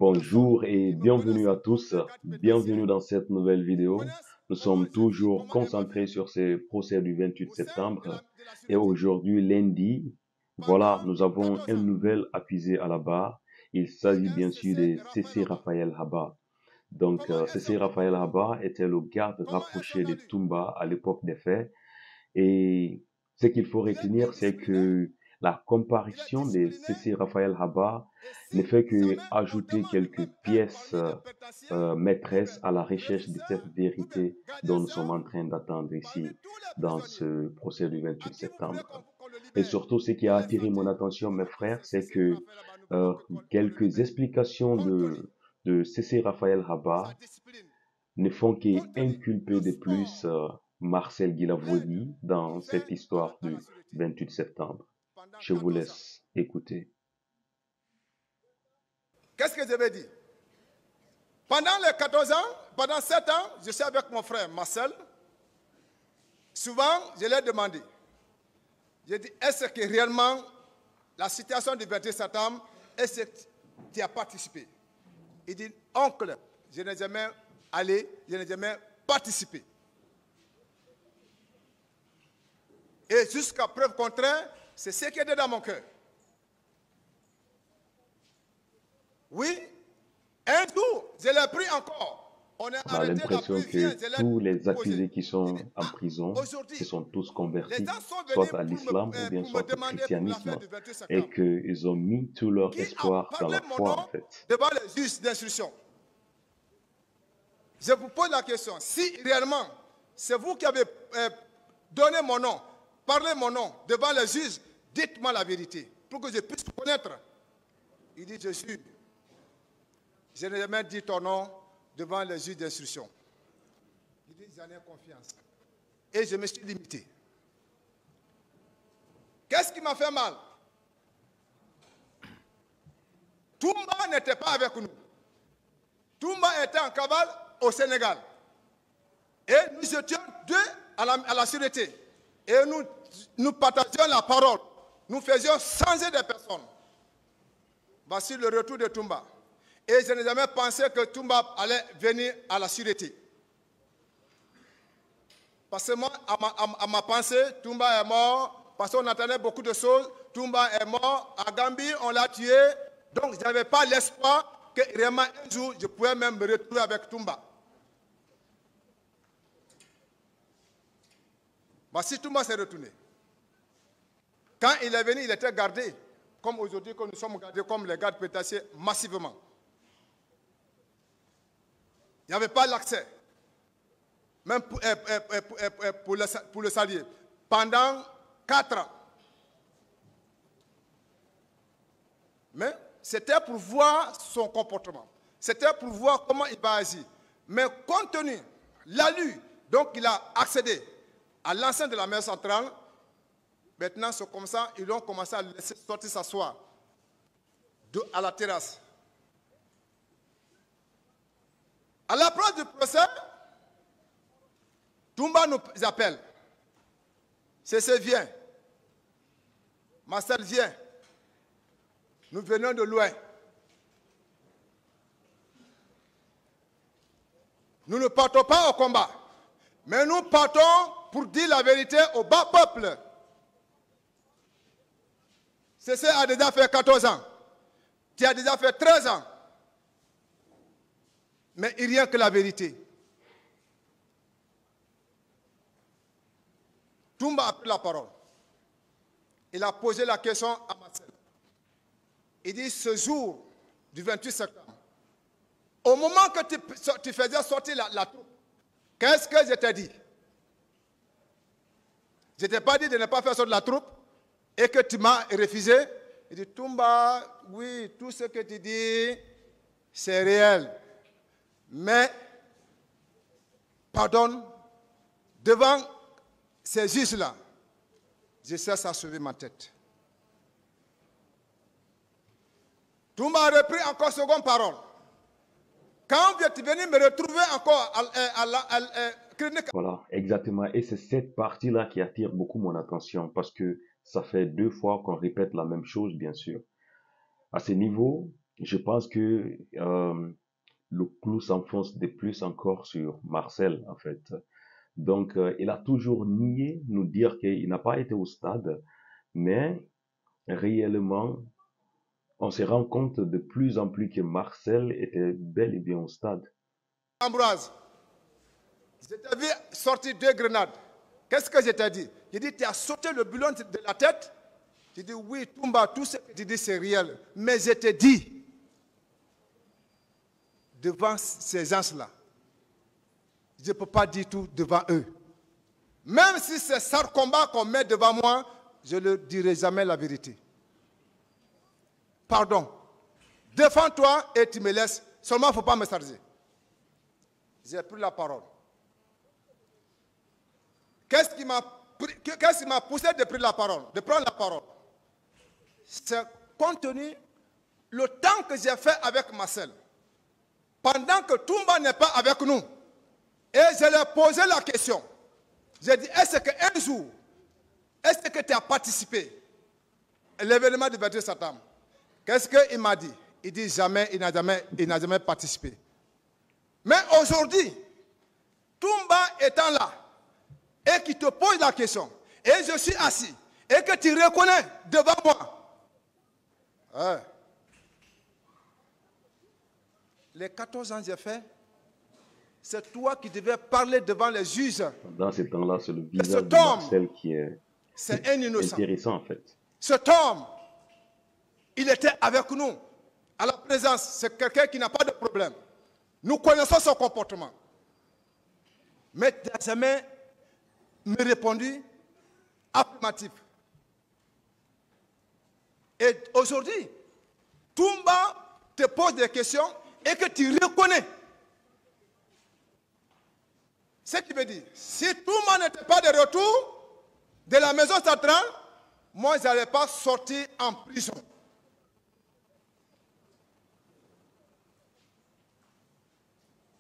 Bonjour et bienvenue à tous. Bienvenue dans cette nouvelle vidéo. Nous sommes toujours concentrés sur ces procès du 28 septembre et aujourd'hui, lundi, voilà, nous avons un nouvel accusé à la barre. Il s'agit bien sûr de Cessé Raphaël Haba. Donc, Cessé Raphaël Haba était le garde rapproché de Toumba à l'époque des faits et ce qu'il faut retenir, c'est que la comparution de Cessé Raphaël Haba ne fait que ajouter quelques pièces maîtresses à la recherche de cette vérité dont nous sommes en train d'attendre ici dans ce procès du 28 septembre. Et surtout, ce qui a attiré mon attention, mes frères, c'est que euh, quelques explications de Cessé Raphaël Haba ne font qu'inculper de plus Marcel Guilavogui dans cette histoire du 28 septembre. Je vous laisse écouter. Qu'est-ce que je vais dire? Pendant les 14 ans, pendant 7 ans, je suis avec mon frère Marcel. Souvent, je l'ai demandé. J'ai dit, est-ce que réellement la situation du 28 septembre, est-ce que tu as participé? Il dit, oncle, je n'ai jamais allé, je n'ai jamais participé. Et jusqu'à preuve contraire, c'est ce qui était dans mon cœur. Oui, un jour, je l'ai pris encore. On a On a l'impression que tous les accusés qui sont en prison se sont tous convertis, soit à l'islam ou bien soit au christianisme, et qu'ils ont mis tout leur espoir dans la foi en fait. Devant les juges d'instruction. Je vous pose la question, si réellement c'est vous qui avez donné mon nom, parlé mon nom devant les juges, dites-moi la vérité pour que je puisse vous connaître. Il dit, je n'ai jamais dit ton nom devant les juges d'instruction. Il dit, j'en ai confiance. Et je me suis limité. Qu'est-ce qui m'a fait mal? Toumba n'était pas avec nous. Toumba était en cavale au Sénégal. Et nous étions deux à la sûreté. Et nous partagions la parole. Nous faisions changer des personnes. Voici le retour de Toumba. Et je n'ai jamais pensé que Toumba allait venir à la sûreté. Parce que moi, à ma pensée, Toumba est mort, parce qu'on entendait beaucoup de choses. Toumba est mort, à Gambie, on l'a tué. Donc, je n'avais pas l'espoir que vraiment un jour, je pouvais même me retrouver avec Toumba. Voici, Toumba s'est retourné. Quand il est venu, il était gardé, comme aujourd'hui, que nous sommes gardés comme les gardes pénitentiaires massivement. Il n'y avait pas l'accès, même pour le saluer, pendant 4 ans. Mais c'était pour voir son comportement. C'était pour voir comment il va agir. Mais compte tenu, l'a lu, donc il a accédé à l'enceinte de la maison centrale. Maintenant, c'est comme ça, ils ont commencé à le laisser sortir s'asseoir à la terrasse. À l'approche du procès, Toumba nous appelle. Cessé vient. Marcel vient. Nous venons de loin. Nous ne partons pas au combat, mais nous partons pour dire la vérité au bas peuple. Cessé a déjà fait 14 ans. Tu as déjà fait 13 ans. Mais il n'y a que la vérité. Toumba a pris la parole. Il a posé la question à Marcel. Il dit, ce jour du 28 septembre, au moment que tu faisais sortir la troupe, qu'est-ce que je t'ai dit? Je ne t'ai pas dit de ne pas faire sortir la troupe et que tu m'as refusé. Il dit, Toumba, oui, tout ce que tu dis, c'est réel. Mais, pardonne, devant ces juges-là, je cesse à sauver ma tête. Toumba a repris encore seconde parole. Quand tu es venu me retrouver encore à la clinique. Voilà, exactement. Et c'est cette partie-là qui attire beaucoup mon attention parce que ça fait 2 fois qu'on répète la même chose, bien sûr. À ce niveau, je pense que le clou s'enfonce de plus encore sur Marcel, en fait. Donc, il a toujours nié nous dire qu'il n'a pas été au stade, mais réellement, on se rend compte de plus en plus que Marcel était bel et bien au stade. Ambroise, je t'ai vu sortir 2 grenades. Qu'est-ce que je t'ai dit? J'ai dit, tu as sauté le boulon de la tête. J'ai dit, oui, Toumba, tout ce que tu dis, c'est réel. Mais je te dis, devant ces gens-là, je ne peux pas dire tout devant eux. Même si c'est ça le combat qu'on met devant moi, je ne dirai jamais la vérité. Pardon. Défends-toi et tu me laisses. Seulement, il ne faut pas me charger. J'ai pris la parole. Qu'est-ce qui m'a poussé de prendre la parole? C'est compte tenu le temps que j'ai fait avec Marcel. Pendant que Toumba n'est pas avec nous. Et je lui ai posé la question. J'ai dit, est-ce qu'un jour, est-ce que tu as participé à l'événement du 28 septembre? Qu'est-ce qu'il m'a dit? Il dit jamais, il n'a jamais participé. Mais aujourd'hui, Toumba étant là, et qui te pose la question, et je suis assis, et que tu reconnais devant moi, hein, les 14 ans que j'ai fait, c'est toi qui devais parler devant les juges. Dans ces temps-là, c'est le visage Cet de homme, Marcel qui est c'est un innocent. intéressant, en fait. Cet homme, il était avec nous. À la présence, c'est quelqu'un qui n'a pas de problème. Nous connaissons son comportement. Mais tu n'as jamais me répondu affirmatif. Et aujourd'hui, Toumba te pose des questions et que tu reconnais. Ce qui veut dire, si Toumba n'était pas de retour de la maison centrale, moi, je n'allais pas sortir en prison.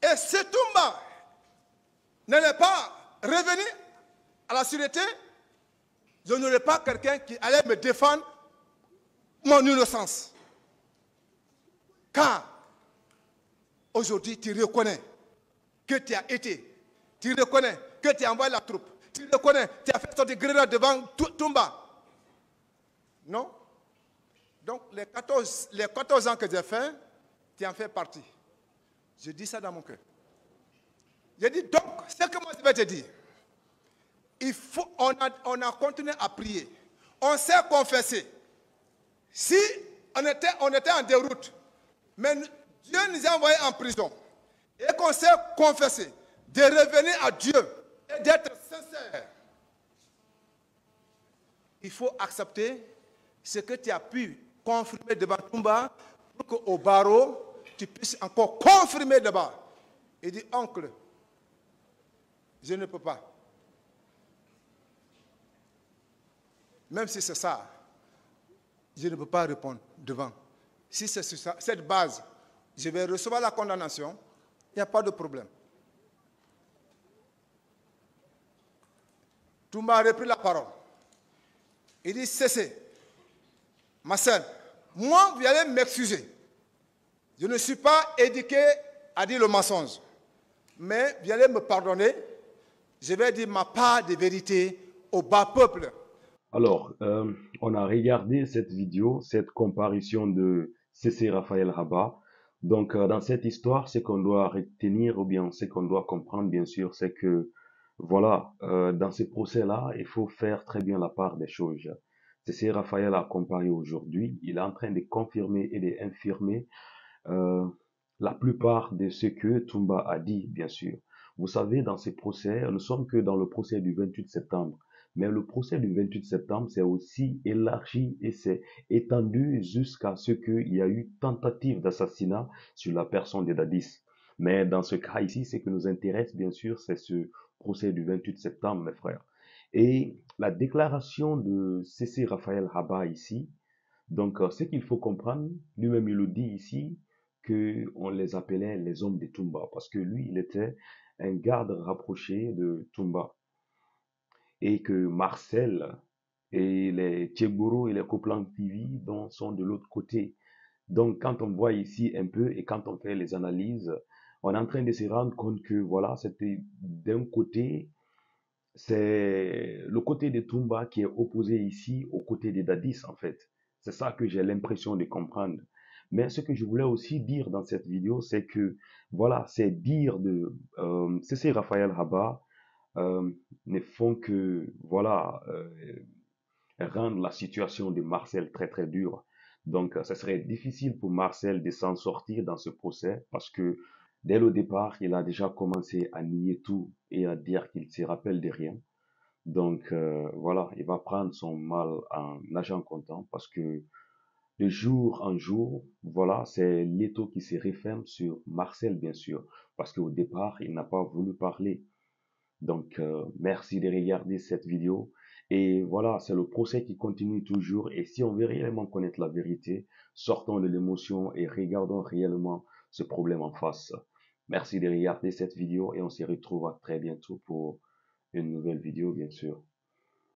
Et si Toumba n'allait pas revenir à la sûreté, je n'aurais pas quelqu'un qui allait me défendre mon innocence. Car aujourd'hui, tu reconnais que tu as été, tu reconnais que tu as envoyé la troupe, tu reconnais que tu as fait sortir grenade devant Toumba. Non? Donc, les 14 ans que j'ai fait, tu en fais partie. Je dis ça dans mon cœur. Je dis donc, ce que moi je vais te dire, on a continué à prier. On s'est confessé. Si on était en déroute, mais Dieu nous a envoyés en prison, et qu'on s'est confessé de revenir à Dieu et d'être sincère, il faut accepter ce que tu as pu confirmer devant Toumba pour qu'au barreau, tu puisses encore confirmer devant. Il dit, oncle, je ne peux pas. Même si c'est ça, je ne peux pas répondre devant. Si c'est sur cette base, je vais recevoir la condamnation, il n'y a pas de problème. Toumba a repris la parole. Il dit, cessez. Marcel, moi, vous allez m'excuser. Je ne suis pas éduqué à dire le mensonge. Mais vous allez me pardonner. Je vais dire ma part de vérité au bas peuple. Alors, on a regardé cette vidéo, cette comparution de C.C. Raphaël Rabat. Donc, dans cette histoire, ce qu'on doit retenir, ou bien ce qu'on doit comprendre, bien sûr, c'est que, voilà, dans ces procès-là, il faut faire très bien la part des choses. C.C. Raphaël a comparé aujourd'hui, il est en train de confirmer et d'infirmer euh, la plupart de ce que Toumba a dit, bien sûr. Vous savez, dans ces procès, nous sommes que dans le procès du 28 septembre. Mais le procès du 28 septembre s'est aussi élargi et s'est étendu jusqu'à ce qu'il y a eu tentative d'assassinat sur la personne de Dadis. Mais dans ce cas ici, ce qui nous intéresse, bien sûr, c'est ce procès du 28 septembre, mes frères. Et la déclaration de C.C. Raphaël Rabat ici, donc ce qu'il faut comprendre, lui-même il le dit ici, qu'on les appelait les hommes de Toumba, parce que lui, il était un garde rapproché de Toumba et que Marcel et les Tchegboro et les Koplan TV sont de l'autre côté. Donc, quand on voit ici un peu et quand on fait les analyses, on est en train de se rendre compte que, voilà, c'était d'un côté, c'est le côté de Toumba qui est opposé ici au côté de Dadis, en fait. C'est ça que j'ai l'impression de comprendre. Mais ce que je voulais aussi dire dans cette vidéo, c'est que, voilà, ces dires de CC Raphaël Rabat euh, ne font que, voilà, rendre la situation de Marcel très, très dure. Donc, ce serait difficile pour Marcel de s'en sortir dans ce procès parce que dès le départ, il a déjà commencé à nier tout et à dire qu'il se rappelle de rien. Donc voilà, il va prendre son mal en nageant comptant parce que de jour en jour, voilà, c'est l'étau qui se referme sur Marcel, bien sûr, parce qu'au départ, il n'a pas voulu parler. Donc merci de regarder cette vidéo. Et voilà, c'est le procès qui continue toujours. Et si on veut réellement connaître la vérité, sortons de l'émotion et regardons réellement ce problème en face. Merci de regarder cette vidéo et on se retrouve à très bientôt pour une nouvelle vidéo, bien sûr.